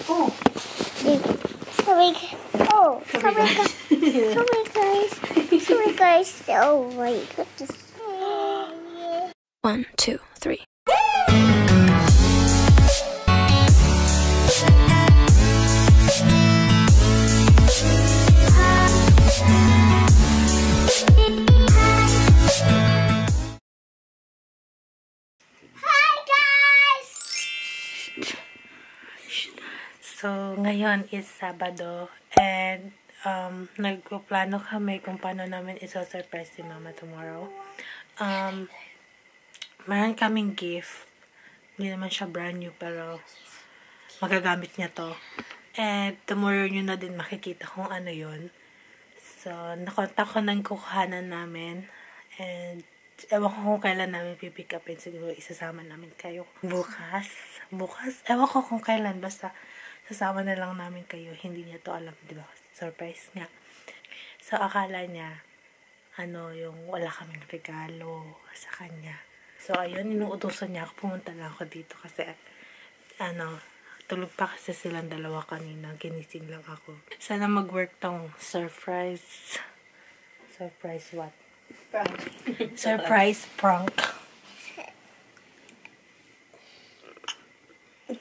Oh. Sorry. Oh, sorry guys. Sorry guys. Sorry guys. Oh wait. What the? 1, 2, 3. Hi guys. So, ngayon is Sabado and nagplano kami kung paano namin iso-surprise si Mama tomorrow. Mayroon kaming gift. Hindi naman siya brand new pero magagamit niya to. And tomorrow nyo na din makikita kung ano yun. So, nakontak ko ng kukuhanan namin. And ewan ko kung kailan namin pipick upin. Siguro isasama namin kayo. Bukas, ewan ko kung kailan. Basta sasama na lang namin kayo. Hindi niya to alam, di ba? Surprise nga. So, akala niya, yung wala kaming regalo sa kanya. So, ayun, inuutosan niya ako. Pumunta lang ako dito kasi, tulog pa kasi silang dalawa kanina. Ginising lang ako. Sana mag-work tong surprise. Surprise what? Prank. Surprise prank.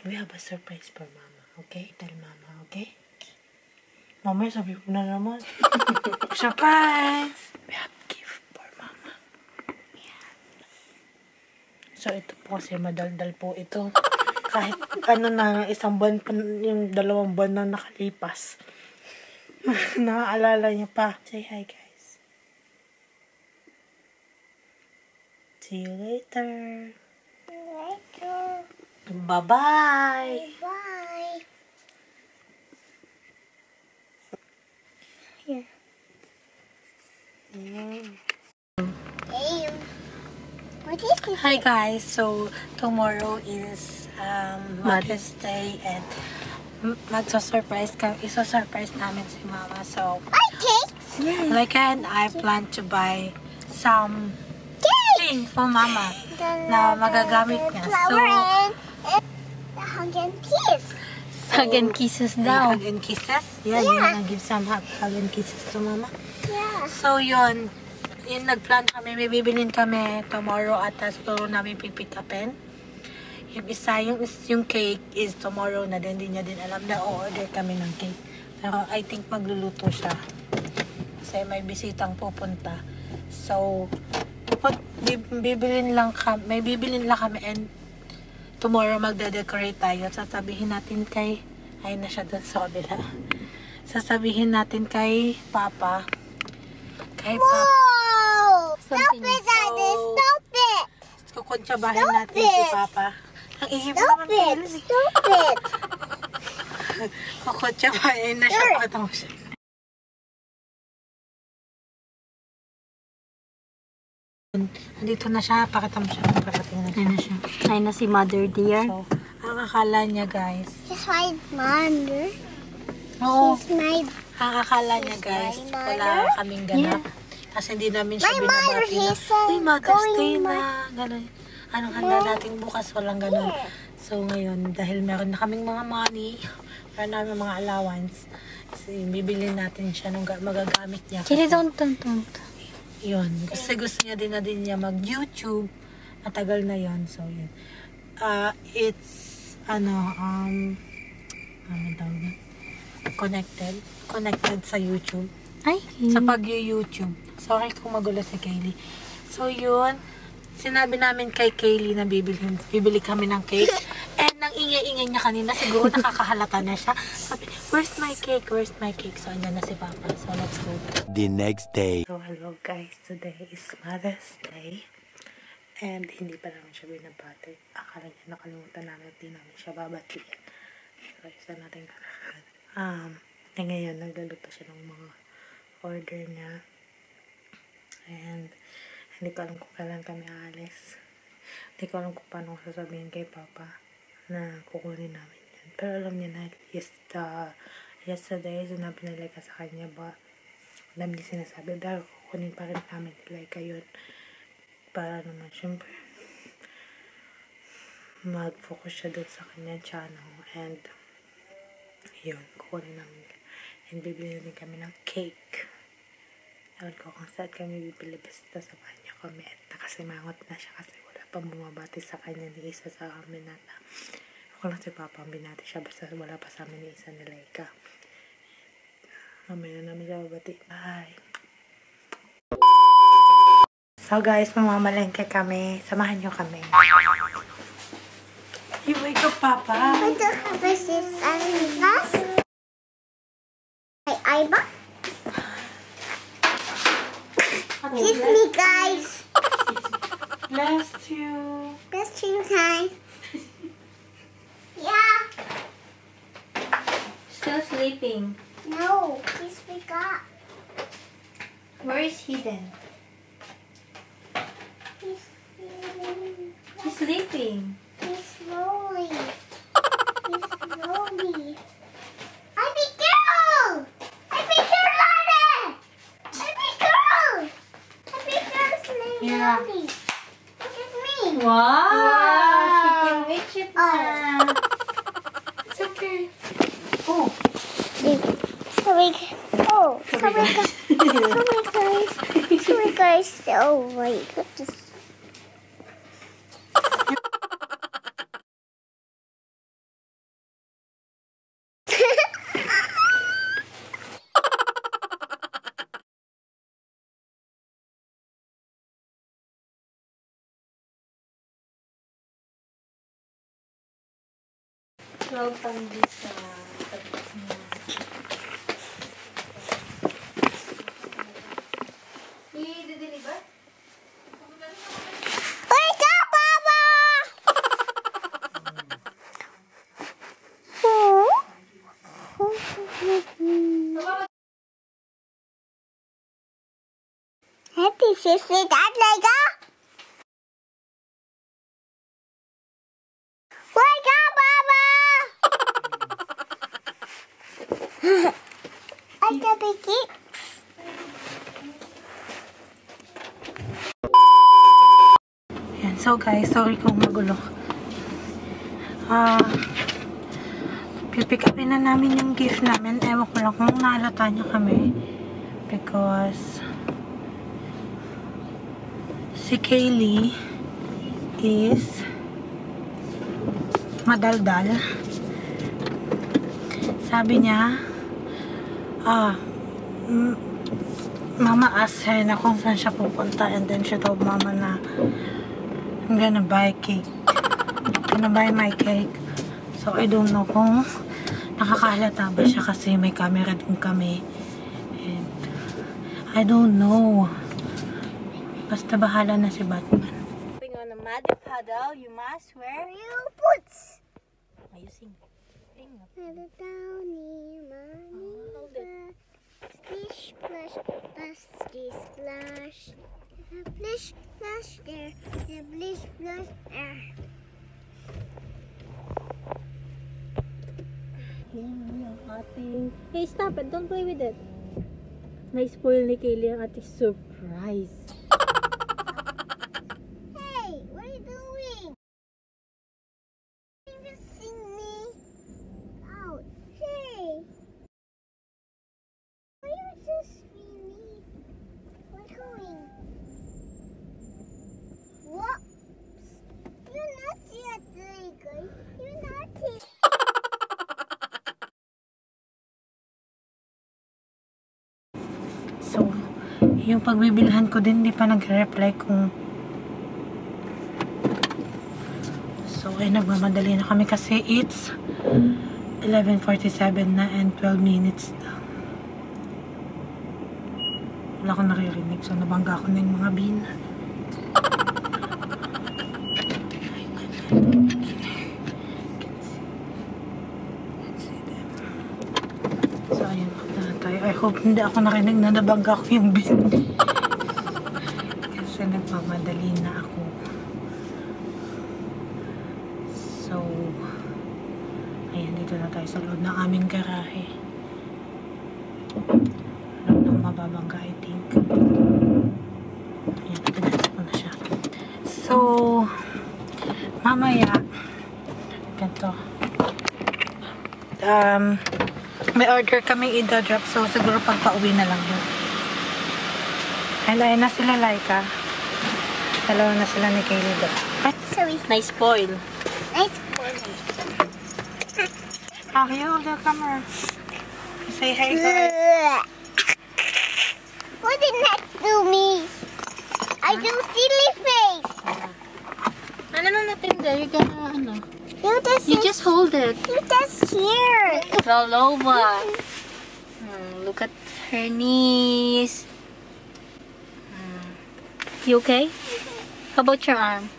We have a surprise for Mama. Okay? Tell Mama, okay? Mama, sabi ko na naman. Surprise! We have gift for Mama. Yeah. So, ito po kasi madaldal po ito. Kahit isang buwan pa, yung 2 buwan na nakalipas. Naaalala niya pa. Say hi, guys. See you later. Later. Bye-bye. Bye. Here. Hey. What is this? Hi guys, so tomorrow is Mother's Day and iso-surprise namin si Mama. So, Cakes. like I plan to buy some things for Mama na magagamit niya. So, The hug and kiss. Hug and kisses daw. hug and kisses. Yeah, you wanna give some hug and kisses to Mama? Yeah. So, yun nagplan kami, may bibilin kami tomorrow at siguro namin pipick upin. Yung isa, yung cake is tomorrow na din, hindi niya din alam na order kami ng cake. Pero I think magluluto siya. Kasi may bisitang pupunta. So, may bibilin lang kami and tomorrow magde-decorate tayo. Sasabihin natin kay, ayun na siya doon sa kabila. Sasabihin natin kay Papa. Whoa! Stop Something it, Daddy! so- Stop it! Kukuntsabahin Stop natin si it. Papa. Ang ihip Stop naman it! kailan eh. Stop it! Kukuntsabahin na siya. Sure. Pakita mo siya. Andito na siya. Pakita mo siya. Pakarating na siya. Ayun na siya. Ayun na si Mother dear. So, ang akala niya guys. She's my mother. Oo. She's my... Ang akala niya guys. my mother. Wala kaming ganap. Kasi hindi namin siya My mother, binabati na. he said, Uy, Mother's Day going na. Ganun. Anong handa natin bukas? Walang ganun. So, ngayon, dahil meron na kaming mga money, meron namin mga allowance, kasi bibili natin siya nung magagamit niya. Chili, don't. Yun. Kasi gusto niya din na din niya mag-YouTube. Matagal na yun. So, yun. It's, anong tawag na? Connected sa YouTube. Ay, Sa pag-YouTube. Sorry kung magulo si Kaylee. So, yun. Sinabi namin kay Kaylee na bibili kami ng cake. And nang ingay-ingay niya kanina, siguro nakakahalata na siya. Sabi, where's my cake? Where's my cake? So, andyan na si Papa. So, let's go. The next day. So, hello guys. Today is Mother's Day. And hindi pa namin siya binabati. Akala niya nakalimutan namin at di namin siya babatiin. So, isa natin kakakan. Ngayon, naglaluto siya ng mga order niya. And hindi ko alam kung kailan kami aalis. Hindi ko alam kung paano ko sasabihin kay Papa na kukunin namin yan. Pero alam niya na yesterday, sinabi na Laika sa kanya ba, alam niya sinasabi, pero kukunin pa rin namin ni Laika yun. Para naman, syempre, mag-focus siya doon sa kanyang channel. And Yun, kukunin namin nila. And bibili din kami ng cake. Ewan ko kung saan kami bibili. Basta sa banyo kami. At nakasimangot na siya kasi wala pang bumabati sa kanya ni Isa sa amin. At ako lang si Papa ang binati siya. Basta wala pa sa amin ni Isa ni Laika. Mamaya na namin siya babati. Bye! So guys, mamamalengke kami. Samahan nyo kami. You wake up, Papa. I don't have a class. My eye back. Kiss me, guys. Bless you. Bless you, guys. Yeah. Still sleeping. No, kiss me, God. Where is he then? He's He's sleeping. slowly. He's slowly. I be girl. I be girl, Lana. I be girl. I be girl, Yeah. slowly. Look at me. Wow! She can reach it now. It's okay. Oh. Sorry. Oh, sorry, guys. Sorry, guys. Sorry, guys. Oh my goodness. Well, pang this i-deliver? Wake up, Papa! Happy sister, Dad, Lega? Wake up, Papa! I got a kick. Yan. So guys, sorry kung magulo. Pipick upin na namin yung gift namin. Ewan ko lang kung naalata niyo kami. Because si Kaylee is madaldal. Sabi niya, Mama asked her na kung saan siya pupunta, and then she told Mama na I'm gonna buy cake. Gonna buy my cake. So I don't know kung nakakahalata ba siya kasi may camera din kami. And I don't know. Basta bahala na si Batman. On a muddy puddle, you must wear You boots. Ayusin. Little downy money. Splish, splash, plasty, splash. Splish, splash there. Splish, splash there. Hey, stop it. Don't play with it. Na-spoil ni Kaylee ang ating surprise. Hey, what are you doing? You just sing me out. Hey, why are you just sing me? What's going? Whoops! You're naughty at Dragon. You're naughty. So, yung pagbibilhan ko din, di pa nag-reply kung... So, ay nagmamadali na kami kasi it's 11:47 na and 12 minutes na. Wala akong naririnig. So, nabangga ko na yung mga bin. So, ayun. Punta na tayo. I hope hindi ako narinig na nabangga ko yung bin. Kasi nagmamadali na ako. So, ayan. Dito na tayo sa loob ng aming garahe. Alam nang mababangga, I think. Ayan. Pinasok ko na siya. So, mamaya, ganito. may order kaming i-drop. So, siguro pag pauwi na lang yun. And ayun na sila, Laika. Dalawa na sila ni Kaylee doon. Sorry. Nice spoil. Nice boy. Oh, you hold the camera. Say hi, guys. What did that do me? I do silly face. Ano na natin there? You're gonna, ano? You just hold it. You just here. Roll over. Look at her knees. You okay? How about your arm?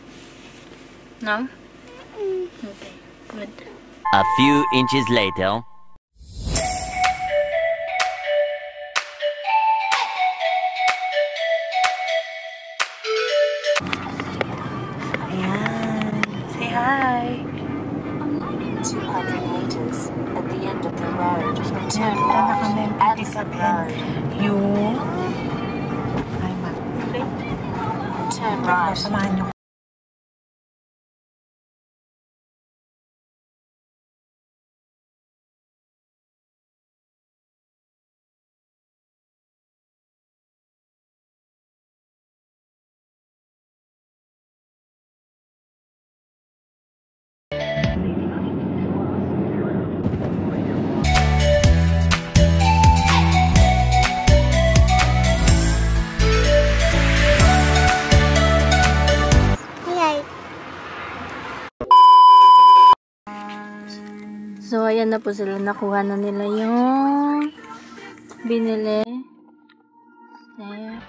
No? Okay, good. A few inches later. Ayan. Say hi. 200 meters at the end of the road. Ayan, ito na kami pipisabihin yung... Ay, ma. Turn right. Samahan nyo. So, ayan na po sila. Nakuha na nila yung binili. There.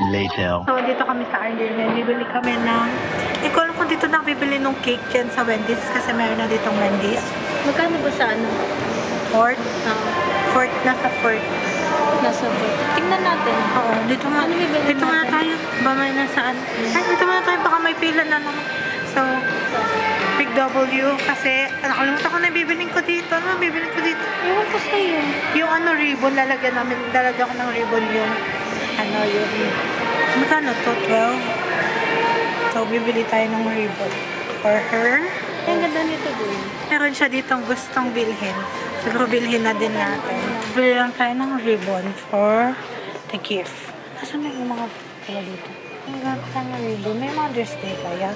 Later. So, dito kami sa Ireland. Bibili kami ng... Hindi ko alam kung dito na bibili ng cake dyan sa Wendy's kasi meron na ditong Wendy's. Magkano ba sa ano? Fort? Fort, nasa Fort. Nasa board. Tingnan natin. Oo, dito muna. Ano bibili Dito muna natin? tayo. Ba may nasaan? Ay, dito muna tayo. Baka may pila na naman. So, Big W kasi nakalimutan ko na bibiling ko dito. Ano bibiling ko dito? Ewan ko sa'yo. Yung ano, ribbon. Lalagyan ko ng ribbon yung ano, yung magkano to? 12? So, bibili tayo ng ribbon for her. Ang ganda nito doon. Meron siya ditong gustong bilhin. Siguro bilhin na din natin. Bili lang tayo ng ribbon for the gift. Nasaan na yung mga pala dito? Ang ganda ng ribbon. May Mother's Day kaya.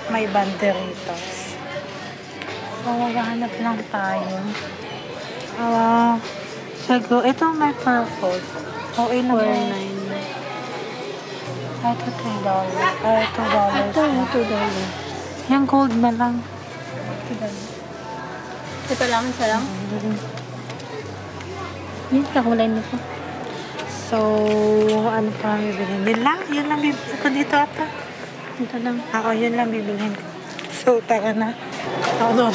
May banderitos. So, maghahanap lang tayo. Siguro, ito may purple. O, ilan ba? 4.99. Ay, ito $3. Ay, $2. Ito yung $2. Yung gold na lang. Ito lang, isa lang. Yun, kakulay nito. So, ano pa bibilhin? Yun lang bibilhin ko dito ata. Ito lang. Ako, yun lang bibilhin ko. So, tara na. Ano.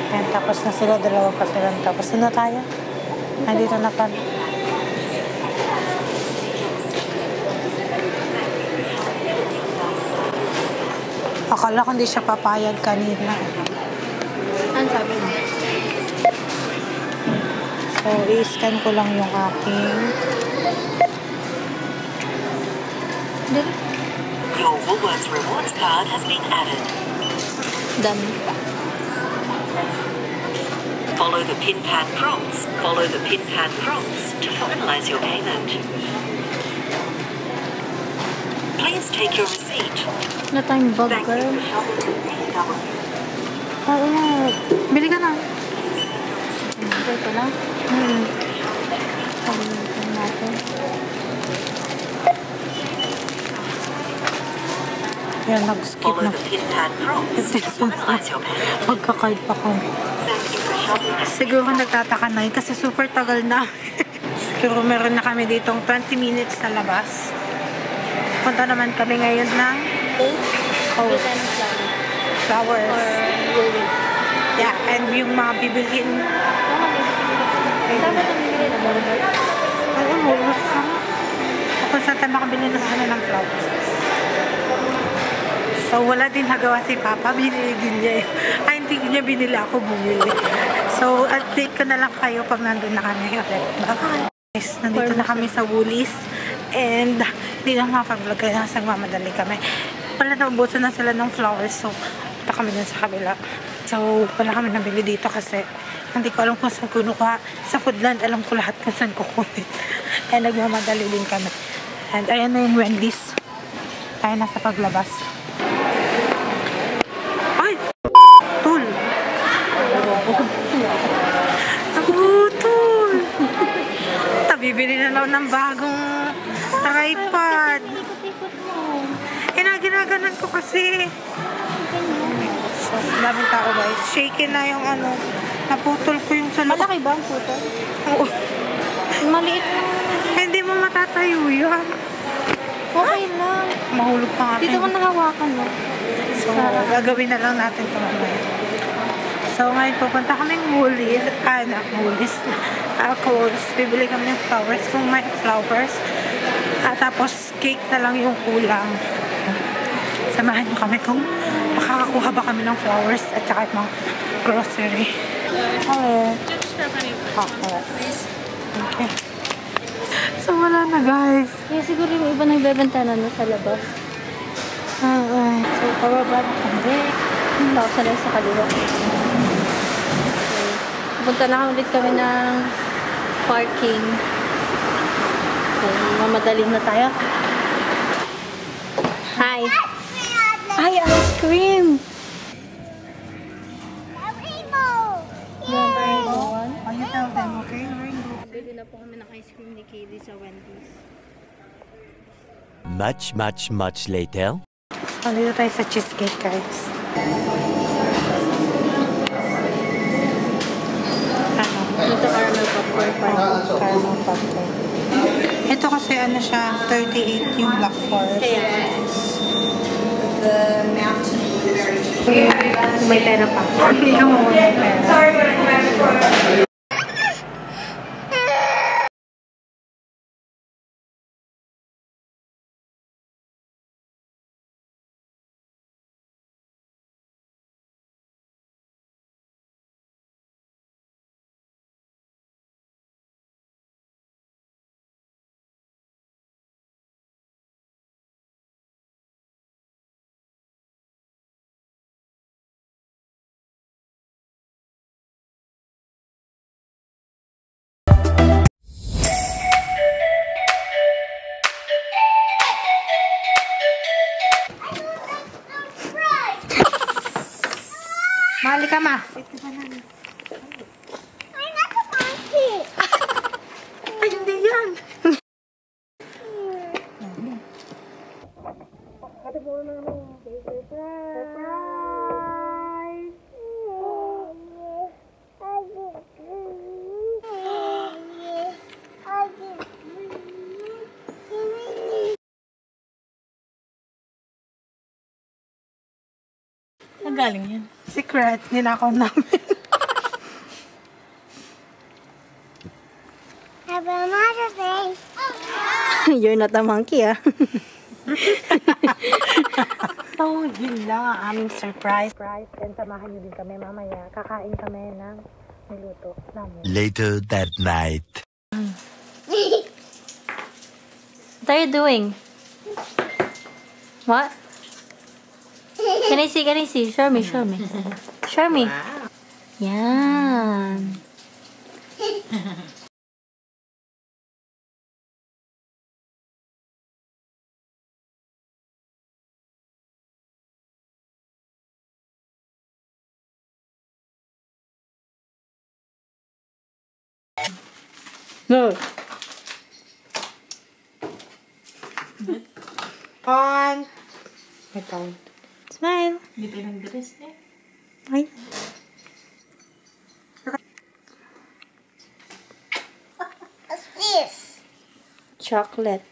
Ayan, tapos na sila. Dalawa pa sila. Tapos na tayo. Nandito na pala. Akala ko hindi siya papayag kanina. Ano sabi mo? So, i-scan ko lang yung aking... Your Woolworths Rewards card has been added. Dami. Follow the pin pad prompts. Follow the pin pad prompts to finalize your payment. Please take your receipt. Wala tayong bag, Thank girl. you for shopping with AW. Oo. Bili ka na. Ito lang. Pagalitan natin. Yan, nag-skip Follow na. the pin pad prompts to finalize your payment. Magkakard pa kami. Thank you for shopping with Siguro nagtataka na yun kasi super tagal na. Siguro meron na kami ditong 20 minutes sa labas. Punta naman kami ngayon ng Bili tayo ng flower. flowers. Or Woolies. Yeah, and yung mga bibilhin. Dapat ang bibili na ballot. Oo, ako sa tayo makabili ng ng flowers. So, wala din nagawa si Papa. Binili din niya. Ay, hindi niya binili. Ako bumili. So, update ko na lang kayo pag nandun na kami. Bye. Guys, nandito na kami sa Woolies. And, hindi na makapag-vlog kaya nagmamadali kami. Wala na, ubusan na sila ng flowers. So, punta kami dun sa kabila. So, wala kami nabili dito kasi hindi ko alam kung saan kunuha. Sa Foodland, alam ko lahat kung saan kukunin. Kaya nagmamadali din kami. And, ayan na yung Wendy's. Tayo nasa paglabas. Ay! Tol! Nagutol! Bibili na lang ng bagong tripod. Ginaganan ko kasi. So, daming tao guys. Shaky na yung ano. Naputol ko yung sa loob. Malaki ba ang puto? Oo. Maliit lang. Hindi mo matatayo yan. Okay lang. Mahulog pa nga. Dito mo nahawakan, no? So, gagawin na lang natin ito mamaya. So, ngayon pupunta kaming Woolies. Woolies. Coles. Bibili kami ng flowers kung may flowers. At tapos, cake na lang yung kulang. Samahan nyo kami kung makakakuha ba kami ng flowers at saka mga grocery. Okay. Okay. So, wala na guys. Kaya siguro yung iba nagbebenta na sa labas. So, pababa na kami. Tapos na lang sa kaliwa. Okay. Punta na ulit kami ng parking. Okay, mamadali na tayo. Hi! Hi, ice cream! Oh, you tell them, okay? Rainbow. Bili na po kami ng ice cream ni Kaylee sa Wendy's. Much later. Dito tayo sa cheesecake, guys. Dito caramel popcorn pa. Caramel popcorn. Ito kasi ano siya, 38 yung Black Forest. May pera pa. Mahali ka, ma. Ay, hindi yan. Saan galing yan? Secret. Ninakaw namin. Have a mother face. You're not a monkey, ah. So, yun lang ang aming surprise. And samahan nyo din kami mamaya. Kakain kami ng niluto namin. Later that night. What are you doing? What? Can I see? Can I see? Show me, show me. Show me. Yan. No. On. Ito. Smile. Hindi pa yung dress eh. Ay. What's this? Chocolate.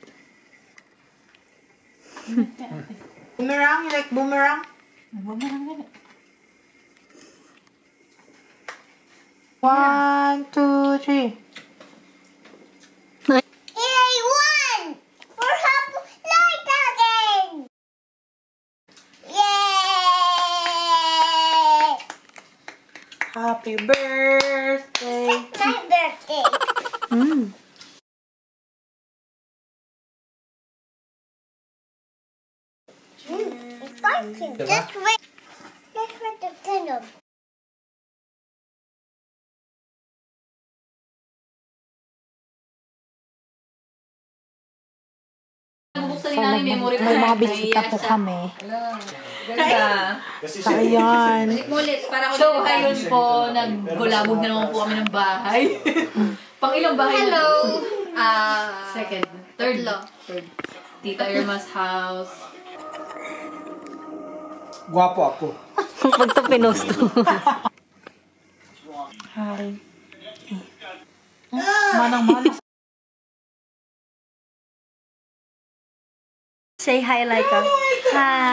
Boomerang? You like boomerang? Boomerang gano'n. 1, 2, 3. Yay, won! We're happy light again! Yay! Happy birthday. My birthday. It's fighting. Just wait. Let's wait the tunnel. Bubuksan din namin memory May mga card. bisita po kami. Ganda. Ayan. Ulit, para so, ayun po, naggulabog na naman po kami ng bahay. Pang ilang bahay na? Hello! Second. Third. Tita Irma's house. Guwapo ako. Pag ito pinost ko. Hi. Manang-manang. Say hi, Laika. Hi.